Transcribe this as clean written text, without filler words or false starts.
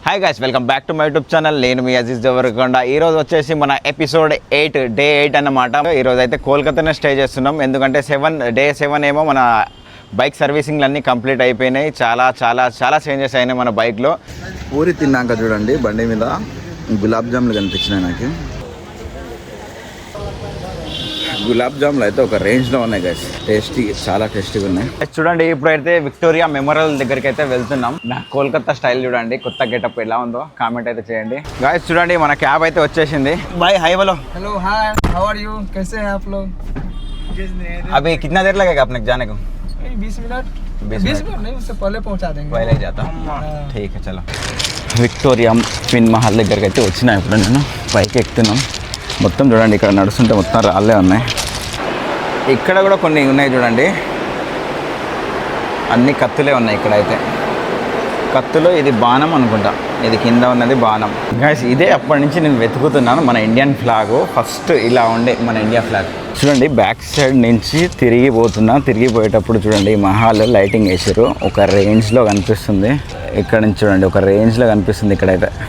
Hi guys, welcome back to my YouTube channel. నేను మీ అజీజ్ దేవరకొండ. ఈరోజు వచ్చేసి మన ఎపిసోడ్ 8 డే 8 అన్నమాట. ఈరోజు అయితే కోల్కతానే స్టే చేస్తున్నాం. ఎందుకంటే డే 7 ఏమో మన బైక్ సర్వీసింగ్లు అన్నీ కంప్లీట్ అయిపోయినాయి. చాలా చేంజెస్ అయినాయి మన బైక్లో. పూరి తిన్నాక చూడండి బండి మీద గులాబ్ జాములు కనిపించినాయి. నాకు గులాబ్ జాములు అయితే ఒక రేంజ్లో ఉన్నాయి గైస్. చాలా టేస్టీగా ఉన్నాయి. చూడండి, ఇప్పుడైతే విక్టోరియా మెమోరియల్ దగ్గరికి అయితే వెళ్తున్నాం. నా కోల్కతా స్టైల్ చూడండి, కొత్త గెటప్ ఎలా ఉందో కామెంట్ అయితే చేయండి. గైస్ చూడండి, మన క్యాబ్ అయితే వచ్చేసింది. బాయ్ హాయ్ बोलो. Hello hi, how are you, कैसे हैं आप लोग? अभी कितना देर लगेगा अपने जाने को? 20 मिनट नहीं, उससे पहले पहुंचा देंगे. पहले ही जाता हूँ. ठीक है चलो. విక్టోరియా ట్విన్ మహల్ దగ్గరికి అయితే వచ్చినా. ఇప్పుడు నేను పైకి ఎక్కుతున్నాం. మొత్తం చూడండి, ఇక్కడ నడుస్తుంటే మొత్తం రాళ్ళే ఉన్నాయి. ఇక్కడ కూడా కొన్ని ఉన్నాయి చూడండి, అన్ని కత్తులే ఉన్నాయి ఇక్కడైతే. కత్తులో ఇది బాణం అనుకుంటా, ఇది కింద ఉన్నది బాణం. గైస్ ఇదే అప్పటి నుంచి నేను వెతుకుతున్నాను మన ఇండియన్ ఫ్లాగ్. ఫస్ట్ ఇలా ఉండే మన ఇండియా ఫ్లాగ్. చూడండి, బ్యాక్ సైడ్ నుంచి తిరిగిపోయేటప్పుడు చూడండి, ఈ మహాల్ లైటింగ్ వేసారు. ఒక రేంజ్లో కనిపిస్తుంది. ఇక్కడ నుంచి చూడండి, ఒక రేంజ్లో కనిపిస్తుంది ఇక్కడైతే.